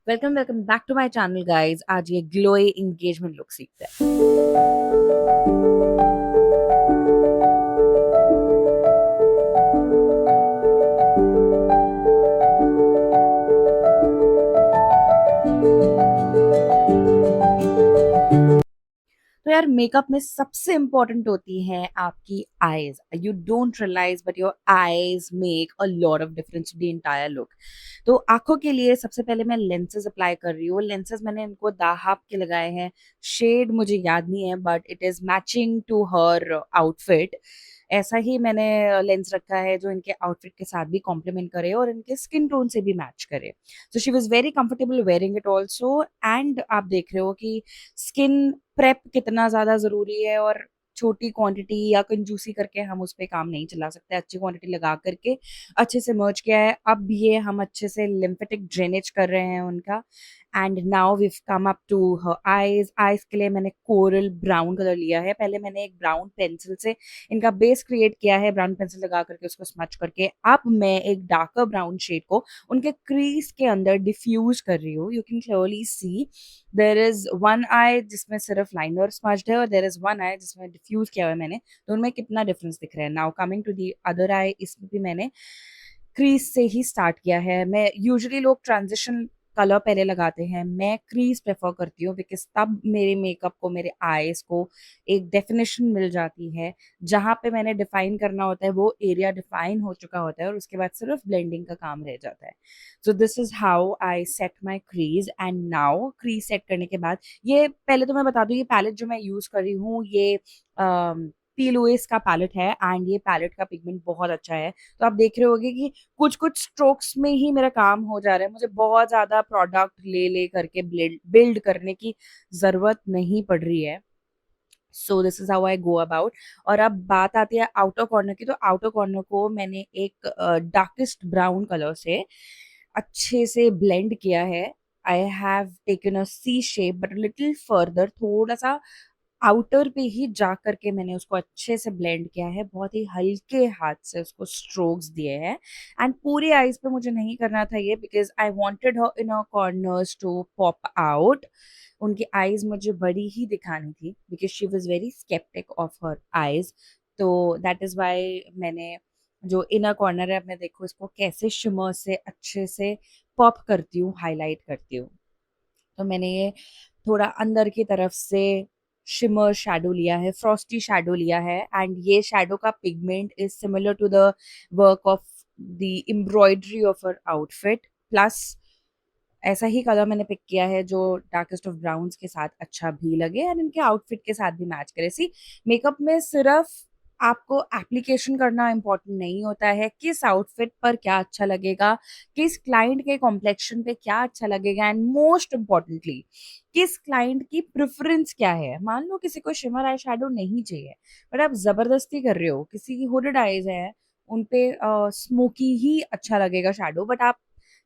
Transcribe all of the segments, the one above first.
Welcome back to my channel guys. आज ये glowy engagement look सीखते हैं। तो यार मेकअप में सबसे इम्पोर्टेंट होती है आपकी eyes. You don't realise but your eyes make a lot of difference to the entire look. तो आंखों के लिए सबसे पहले मैं लेंसेज अप्लाई कर रही हूँ। लेंसेज मैंने इनको दाहाब के लगाए हैं। शेड मुझे याद नहीं है but it is matching to her outfit. ऐसा ही मैंने लेंस रखा है जो इनके आउटफिट के साथ भी कॉम्प्लीमेंट करे और इनके स्किन टोन से भी मैच करे। So she was very comfortable wearing it also. And आप देख रहे हो कि स्किन प्रेप कितना ज्यादा जरूरी है और छोटी क्वांटिटी या कंजूसी करके हम उस पे काम नहीं चला सकते। अच्छी क्वांटिटी लगा करके अच्छे से मर्ज किया है। अब ये हम अच्छे से लिम्फेटिक ड्रेनेज कर रहे हैं उनका। And now we come up to her eyes. Eyes के लिए मैंने कोरल ब्राउन कलर लिया है। पहले मैंने एक ब्राउन पेंसिल से इनका बेस क्रिएट किया है, ब्राउन पेंसिल लगा करके उसको स्मच करके। अब मैं एक डार्कर ब्राउन शेड को उनके क्रीज के अंदर डिफ्यूज कर रही हूँ। You can clearly see there is one eye जिसमें सिर्फ लाइनर स्मज्ड है और देर इज वन आई जिसमें डिफ्यूज किया हुआ है मैंने। तो उनमें कितना डिफरेंस दिख रहा है। Now coming to the other eye, इसमें भी मैंने क्रीज से ही स्टार्ट किया है। मैं यूजुअली लोग ट्रांजिशन कलर पहले लगाते हैं, मैं क्रीज प्रेफर करती हूँ बिकॉज तब मेरे मेकअप को, मेरे आईज को एक डेफिनेशन मिल जाती है। जहां पे मैंने डिफाइन करना होता है वो एरिया डिफाइन हो चुका होता है और उसके बाद सिर्फ ब्लेंडिंग का काम रह जाता है। So this is how I set my crease. And now crease set करने के बाद, ये पहले तो मैं बता दूं, ये पैलेट जो मैं यूज कर रही हूँ ये पी लुइस का पैलेट है। एंड ये पैलेट का पिगमेंट बहुत अच्छा है। तो आप देख रहे होगे कि कुछ कुछ स्ट्रोक्स में ही मेरा काम हो जा रहा है। मुझे बहुत ज्यादा प्रोडक्ट ले ले करके बिल्ड करने की जरूरत नहीं पड़ रही है। So this is how I go about. और अब बात आती है आउटर कॉर्नर की। तो आउटर कॉर्नर को मैंने एक डार्केस्ट ब्राउन कलर से अच्छे से ब्लेंड किया है। I have taken a C shape but little further, थोड़ा सा आउटर पे ही जा करके मैंने उसको अच्छे से ब्लेंड किया है। बहुत ही हल्के हाथ से उसको स्ट्रोक्स दिए हैं। एंड पूरी आईज पे मुझे नहीं करना था ये because I wanted her in corners to pop out. उनकी आईज मुझे बड़ी ही दिखानी थी because she was very sceptic of her eyes. तो दैट इज वाई मैंने जो इनर कॉर्नर है, अब मैं देखो इसको कैसे शिमर से अच्छे से पॉप करती हूँ, हाईलाइट करती हूँ। तो मैंने ये थोड़ा अंदर की तरफ से शिमर शैडो लिया है, फ्रॉस्टी शैडो लिया है। एंड ये शैडो का pigment is similar to the work of the embroidery of her outfit. Plus ऐसा ही कलर मैंने पिक किया है जो डार्केस्ट ऑफ ब्राउन्स के साथ अच्छा भी लगे एंड इनके आउटफिट के साथ भी मैच करे। सी, मेकअप में सिर्फ आपको एप्लीकेशन करना इंपॉर्टेंट नहीं होता है, किस आउटफिट पर क्या अच्छा लगेगा, किस क्लाइंट के कॉम्प्लेक्शन पे क्या अच्छा लगेगा, एंड मोस्ट इम्पोर्टेंटली किस क्लाइंट की प्रेफरेंस क्या है। मान लो किसी को शिमर आई शेडो नहीं चाहिए बट आप जबरदस्ती कर रहे हो, किसी की हुडेड आईज है, उनपे स्मोकी ही अच्छा लगेगा शेडो, बट आप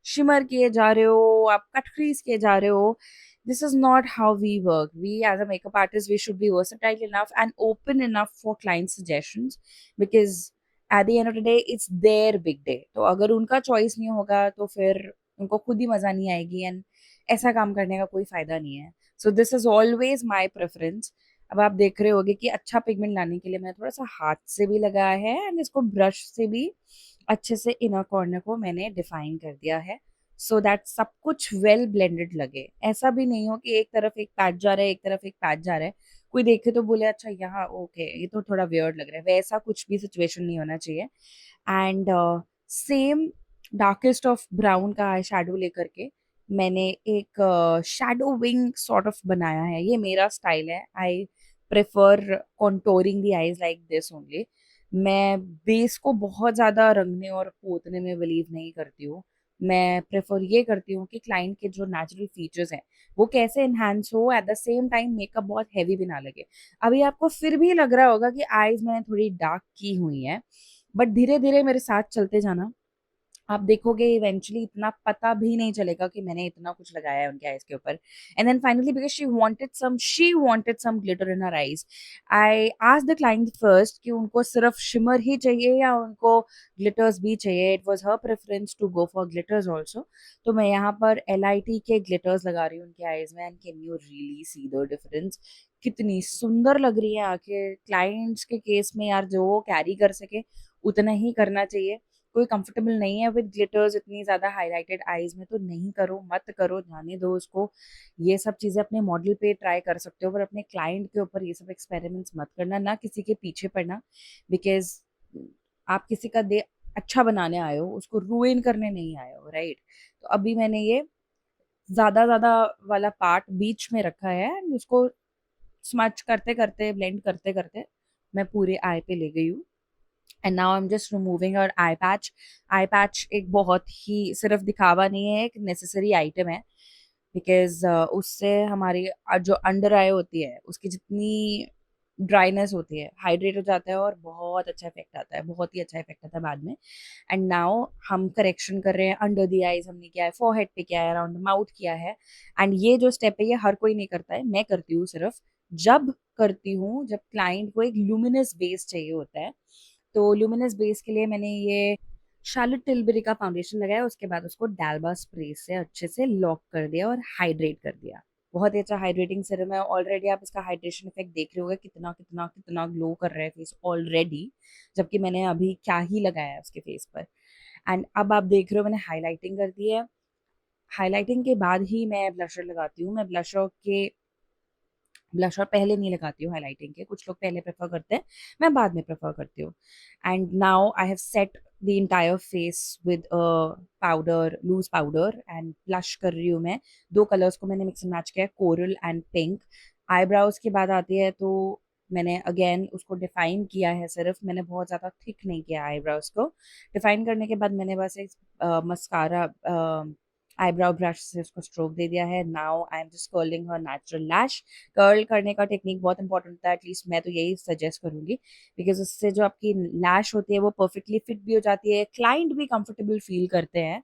शिमर किए जा रहे हो, आप कट क्रीज किए जा रहे हो। This is not how we work. We as a makeup artist, we should be versatile enough and open enough for client suggestions because at the end of the day, it's their big day. तो अगर उनका choice नहीं होगा तो फिर उनको खुद ही मजा नहीं आएगी एंड ऐसा काम करने का कोई फायदा नहीं है। So this is always my preference. अब आप देख रहे होगे कि अच्छा पिगमेंट लाने के लिए मैंने थोड़ा सा हाथ से भी लगाया है एंड इसको ब्रश से भी अच्छे से इनर कॉर्नर को मैंने डिफाइन कर दिया है सो दैट सब कुछ वेल ब्लेंडेड लगे। ऐसा भी नहीं हो कि एक तरफ एक पैच जा रहा है, एक तरफ एक पैच जा रहा है, कोई देखे तो बोले अच्छा यहाँ ओके ये तो थोड़ा वियर्ड लग रहा है। वैसा कुछ भी सिचुएशन नहीं होना चाहिए। And same darkest of brown का आई शेडो लेकर के मैंने एक शेडो विंग सॉर्ट ऑफ बनाया है। ये मेरा स्टाइल है। I prefer contouring the eyes like this only. मैं बेस को बहुत ज्यादा रंगने और पोतने में बिलीव नहीं करती हूँ। मैं प्रेफर ये करती हूँ कि क्लाइंट के जो नेचुरल फीचर्स हैं वो कैसे एनहांस हो, at the same time makeup बहुत हैवी भी ना लगे। अभी आपको फिर भी लग रहा होगा कि आईज मैंने थोड़ी डार्क की हुई है बट धीरे धीरे मेरे साथ चलते जाना। आप देखोगे इवेंचुअली इतना पता भी नहीं चलेगा कि मैंने इतना कुछ लगाया है उनके आईज के ऊपर। And then finally because she wanted some glitter in her eyes, I asked the client first कि उनको सिर्फ शिमर ही चाहिए या उनको ग्लिटर्स भी चाहिए। It was her preference to go for glitters also. तो मैं यहाँ पर LIT के ग्लिटर्स लगा रही हूँ उनके आईज में, and can you really see the difference? कितनी सुंदर लग रही है आंखें। क्लाइंट्स के केस में यार जो वो कैरी कर सके उतना ही करना चाहिए। कोई कंफर्टेबल नहीं है विद ग्लिटर्स, इतनी ज्यादा हाईलाइटेड आईज में तो नहीं करो, मत करो, जाने दो उसको। ये सब चीजें अपने मॉडल पे ट्राई कर सकते हो, पर अपने क्लाइंट के ऊपर ये सब एक्सपेरिमेंट्स मत करना, ना किसी के पीछे पड़ना। बिकॉज आप किसी का दे अच्छा बनाने आए हो, उसको रूइन करने नहीं आए हो, राइट? तो अभी मैंने ये ज्यादा ज्यादा वाला पार्ट बीच में रखा है, एंड उसको स्मच करते करते, ब्लेंड करते करते मैं पूरे आई पे ले गई हूँ। And now I am just removing और आई पैच। आई पैच एक बहुत ही सिर्फ दिखावा नहीं है, एक नेसेसरी आइटम है। बिकॉज उससे हमारी जो अंडर आई होती है उसकी जितनी ड्राइनेस होती है, हाइड्रेट हो जाता है और बहुत अच्छा इफेक्ट आता है, बहुत ही अच्छा इफेक्ट आता है बाद में। एंड नाउ हम करेक्शन कर रहे हैं, अंडर द आईज हमने किया है, फोरहेड पे किया है, अराउंड माउथ किया है। एंड ये जो स्टेप है ये हर कोई नहीं करता है, मैं करती हूँ सिर्फ जब करती हूँ जब क्लाइंट को एक लुमिनस बेस चाहिए होता है। तो ल्यूमिनस बेस के लिए मैंने ये शार्लेट टिलबरी का फाउंडेशन लगाया, उसके बाद उसको डालबा स्प्रे से अच्छे से लॉक कर दिया और हाइड्रेट कर दिया। बहुत ही अच्छा हाइड्रेटिंग सीरम है। ऑलरेडी आप इसका हाइड्रेशन इफेक्ट देख रहे होगे, कितना कितना कितना ग्लो कर रहा है फेस ऑलरेडी, जबकि मैंने अभी क्या ही लगाया है उसके फेस पर। एंड अब आप देख रहे हो मैंने हाईलाइटिंग कर दी है। हाईलाइटिंग के बाद ही मैं ब्लशर लगाती हूँ। मैं ब्लशर पहले नहीं लगाती हूँ हाइलाइटिंग के, कुछ लोग पहले प्रेफर करते हैं, मैं बाद में प्रेफर करती हूँ। And now I have set the entire face with powder, loose powder, and blush कर रही हूँ मैं। दो कलर्स को मैंने मिक्स एंड मैच किया है, कोरल एंड पिंक। आईब्राउज की बात आती है तो मैंने अगेन उसको डिफाइन किया है, सिर्फ मैंने बहुत ज़्यादा थिक नहीं किया आईब्राउज को। डिफाइन करने के बाद मैंने बस एक मस्कारा आईब्राउ ब्रश से उसको स्ट्रोक दे दिया है। Now I am just curling her natural lash. Curl करने का टेक्निक बहुत इंपॉर्टेंट होता है, एटलीस्ट मैं तो यही सजेस्ट करूंगी, बिकॉज उससे जो आपकी लैश होती है वो परफेक्टली फिट भी हो जाती है, क्लाइंट भी कंफर्टेबल फील करते हैं।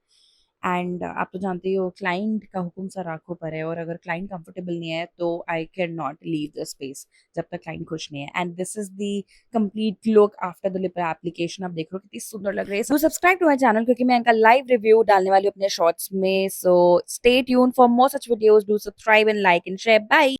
एंड आप तो जानते ही हो क्लाइंट का हुक्म सर आंखों पर है, और अगर क्लाइंट कंफर्टेबल नहीं है तो I can not leave the space जब तक क्लाइंट खुश नहीं है। And this is the complete look after the lip application. आप देख रहे हो कितनी सुंदर लग रही है। Do subscribe to my channel, क्योंकि मैं इनका लाइव रिव्यू डालने वाली हूँ अपने शॉर्ट्स में। So stay tune for more such videos. Do subscribe and like and share. Bye.